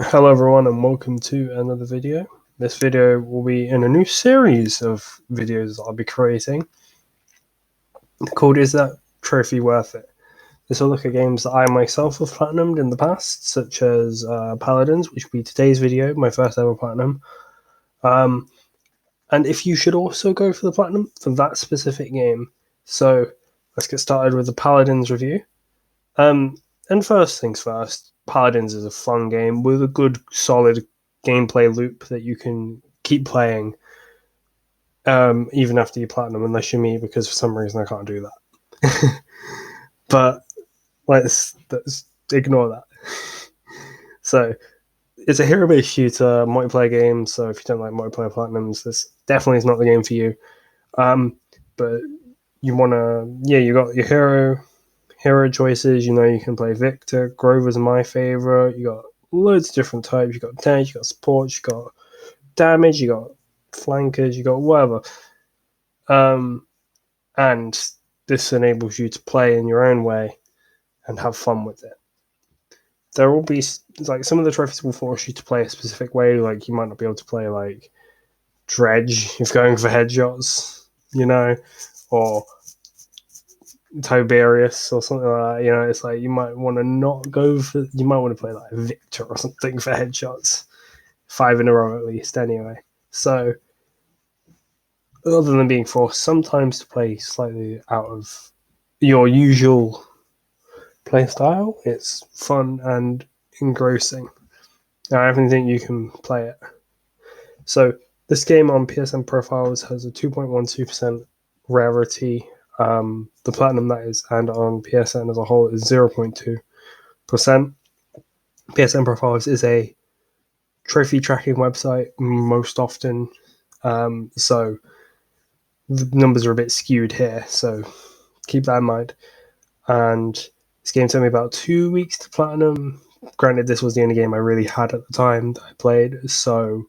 Hello everyone and welcome to another video. This video will be in a new series of videos I'll be creating called Is That Trophy Worth It? This will look at games that I myself have platinumed in the past, such as Paladins, which will be today's video, my first ever platinum. And if you should also go for the platinum for that specific game. So let's get started with the Paladins review. And first things first, Paladins is a fun game with a good, solid gameplay loop that you can keep playing even after you platinum, unless you're me, because for some reason I can't do that. But let's ignore that. So it's a hero-based shooter, multiplayer game. So if you don't like multiplayer platinums, this definitely is not the game for you. But you you got your hero choices. You can play Victor. Grover's my favorite. You got loads of different types. You got tanks, you got support, you got damage, you got flankers, you got whatever. And this enables you to play in your own way and have fun with it. There will be like some of the trophies will force you to play a specific way. Like you might not be able to play like Dredge if going for headshots, or Tiberius or something like that. It's like you might want to not go for. You might want to play like Victor or something for headshots, 5 in a row at least. Anyway, so other than being forced sometimes to play slightly out of your usual play style, it's fun and engrossing. I even think you can play it. So this game on PSN profiles has a 2.12% rarity. The platinum, that is, and on PSN as a whole is 0.2%. PSN profiles is a trophy tracking website most often, so the numbers are a bit skewed here, so keep that in mind. And this game took me about 2 weeks to platinum. Granted, this was the only game I really had at the time that I played, so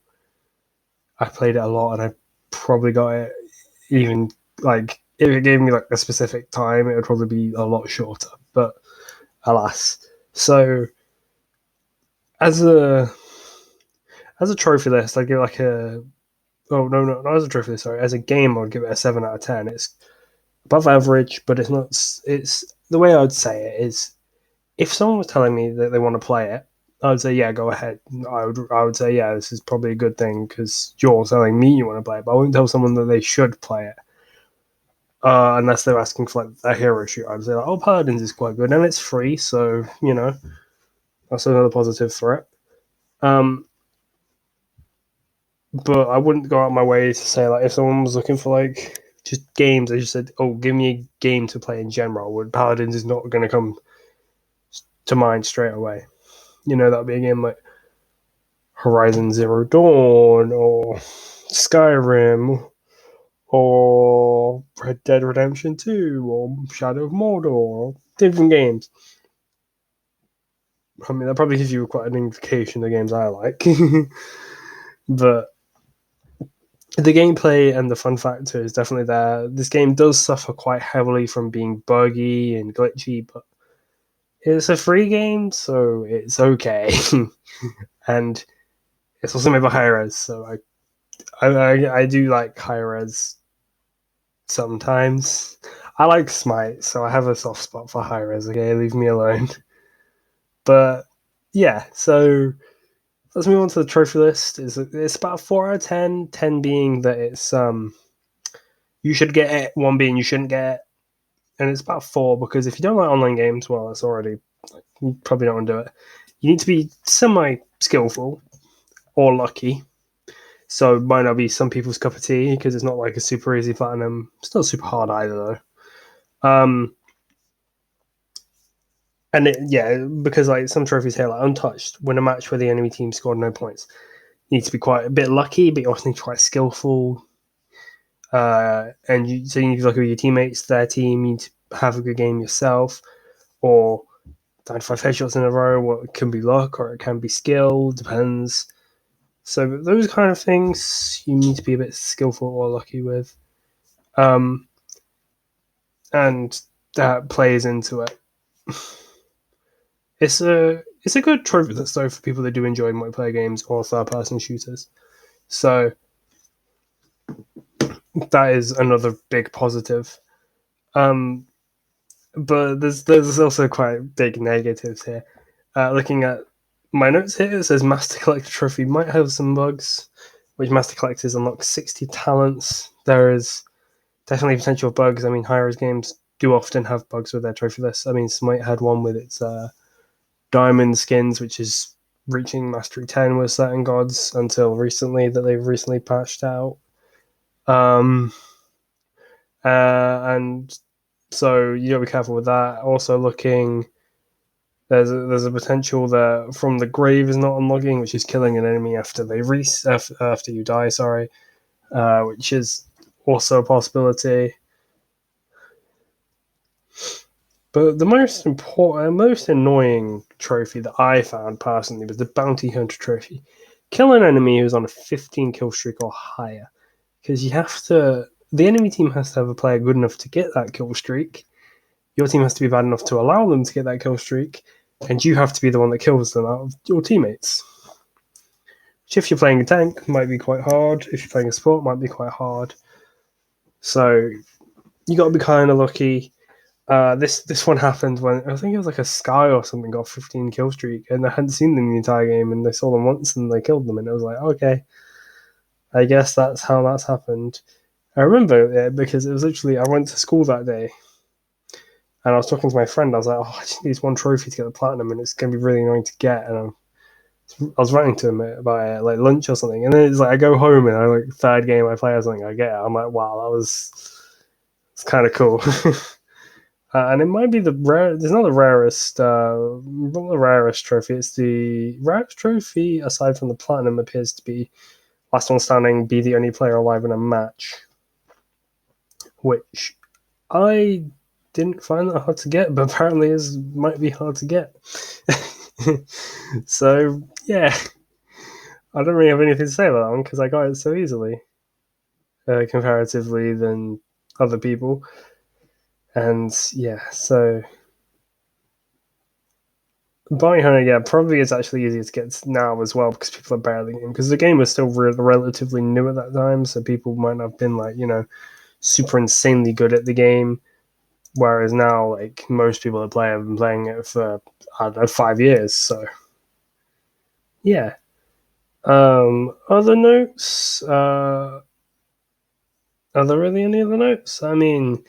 I played it a lot, and I probably got it even like if it gave me like a specific time, it would probably be a lot shorter. But alas, so as a trophy list, I give like a not as a trophy list. Sorry, as a game, I'd give it a 7 out of 10. It's above average, but it's not. It's the way I would say it is. If someone was telling me that they want to play it, I would say, yeah, go ahead. I would say, yeah, this is probably a good thing because you're telling me you want to play it, but I wouldn't tell someone that they should play it. Unless they're asking for like a hero shoot. I'd say, like, oh, Paladins is quite good, and it's free, so that's another positive for it. But I wouldn't go out of my way to say, like, if someone was looking for like just games, I just said, oh, give me a game to play in general. Would Paladins is not going to come to mind straight away. That'd be a game like Horizon Zero Dawn or Skyrim or Red Dead Redemption 2 or Shadow of Mordor or different games. I mean, that probably gives you quite an indication of the games I like. But the gameplay and the fun factor is definitely there. This game does suffer quite heavily from being buggy and glitchy, but it's a free game, so it's okay. And it's also made by Hi-Rez, so I do like Hi-Rez sometimes. I like Smite, so I have a soft spot for Hi-Rez, okay? Leave me alone. But yeah, so let's move on to the trophy list. It's about 4 out of 10, 10 being that it's you should get it, 1 being you shouldn't get it. And it's about 4 because if you don't like online games, well, it's already you probably don't want to do it. You need to be semi skillful or lucky. So it might not be some people's cup of tea because it's not like a super easy platinum. It's not super hard either though. Because like some trophies here, like untouched, win a match where the enemy team scored no points. You need to be quite a bit lucky, but you also need to be quite skillful. So you need to look at your teammates, their team. You need to have a good game yourself, or 95 headshots in a row. Well, it can be luck or it can be skill, depends. So those kind of things you need to be a bit skillful or lucky with, and that plays into it. It's a good trophy list though for people that do enjoy multiplayer games or third person shooters. So that is another big positive. Um, but there's also quite big negatives here. Looking at my notes here, it says Master Collector Trophy might have some bugs, which Master Collectors unlock 60 talents. There is definitely potential bugs. I mean, high-res games do often have bugs with their trophy lists. I mean, Smite had one with its diamond skins, which is reaching Mastery 10 with certain gods until recently that they've recently patched out. Um, and so you gotta be careful with that. Also, looking there's a potential that from the grave is not unlocking, which is killing an enemy after they after you die. Sorry, which is also a possibility. But the most important, most annoying trophy that I found personally was the Bounty Hunter trophy. Kill an enemy who's on a 15 kill streak or higher, because you have to. The enemy team has to have a player good enough to get that kill streak. Your team has to be bad enough to allow them to get that kill streak, and you have to be the one that kills them out of your teammates. Which, if you're playing a tank, might be quite hard. If you're playing a support, might be quite hard. So you got to be kind of lucky. This one happened when I think it was like a Sky or something got 15 kill streak, and I hadn't seen them the entire game, and they saw them once and they killed them, and it was like, okay, I guess that's how that's happened. I remember it because it was literally I went to school that day, and I was talking to my friend. I was like, oh, I just need one trophy to get the platinum, and it's gonna be really annoying to get. And I was writing to him about it, like lunch or something, and then it's like I go home and I like third game I play or something, I get it. I'm like, wow, it's kind of cool. And it might be the rare. There's not the rarest, not the rarest trophy. It's the rarest trophy aside from the platinum. Appears to be last one standing, be the only player alive in a match, which I didn't find that hard to get, but apparently is might be hard to get. So yeah, I don't really have anything to say about that one because I got it so easily, comparatively than other people, and yeah, so Bounty Hunter, yeah, probably is actually easier to get now as well because people are better at the game. Because the game was still relatively new at that time, so people might not have been like, super insanely good at the game. Whereas now, like, most people that play have been playing it for, I don't know, 5 years. So, yeah. Other notes? Are there really any other notes? I mean,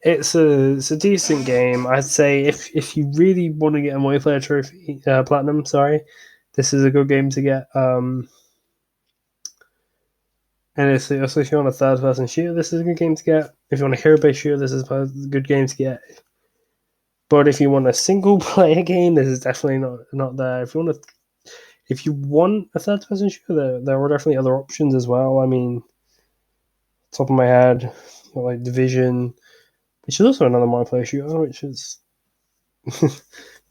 it's a decent game. I'd say if you really want to get a multiplayer trophy, platinum, sorry, this is a good game to get. And it's also if you want a third person shooter, this is a good game to get. If you want a hero based shooter, this is a good game to get. But if you want a single player game, this is definitely not there. If you want a third person shooter, there are definitely other options as well. I mean, top of my head, like Division, which is also another multiplayer shooter,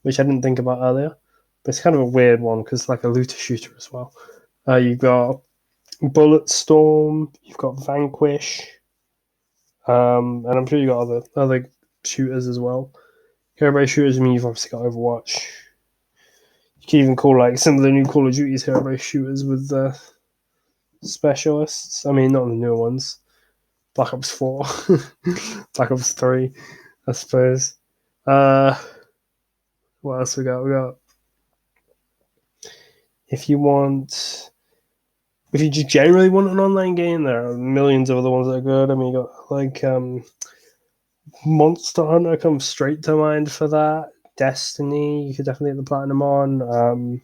which I didn't think about earlier. But it's kind of a weird one because it's like a looter shooter as well. You've got Bulletstorm, you've got Vanquish, and I'm sure you got other shooters as well. Hero-based shooters, I mean, you've obviously got Overwatch. You can even call like some of the new Call of Duty's hero-based shooters with the specialists. I mean, not the newer ones. Black Ops 4, Black Ops 3, I suppose. Uh, what else we got? We got if you want, if you just generally want an online game, there are millions of other ones that are good. I mean, you got like Monster Hunter comes straight to mind for that. Destiny, you could definitely get the platinum on.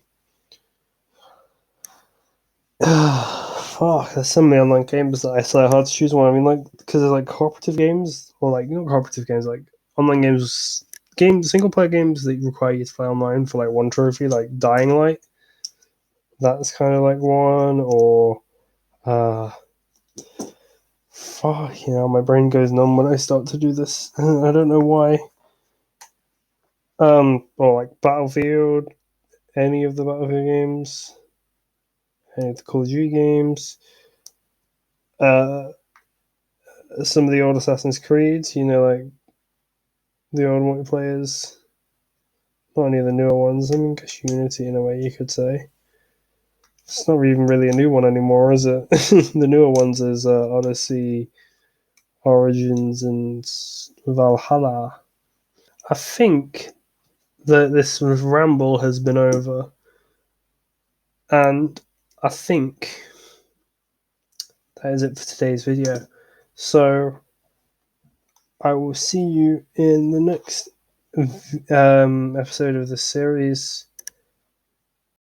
Fuck, there's so many online games that I say hard to choose one. I mean, like, because there's like cooperative games, or like, not cooperative games, like online single player games that require you to play online for like one trophy, like Dying Light. That's kind of like one, or, fuck, my brain goes numb when I start to do this. I don't know why. Or like Battlefield, any of the Battlefield games, any of the Call of Duty games. Some of the old Assassin's Creeds, like the old multiplayers, Not any of the newer ones. I mean, I guess Unity in a way you could say. It's not even really a new one anymore, is it? The newer ones is Odyssey, Origins, and Valhalla. I think that this sort of ramble has been over, and I think that is it for today's video. So I will see you in the next episode of the series.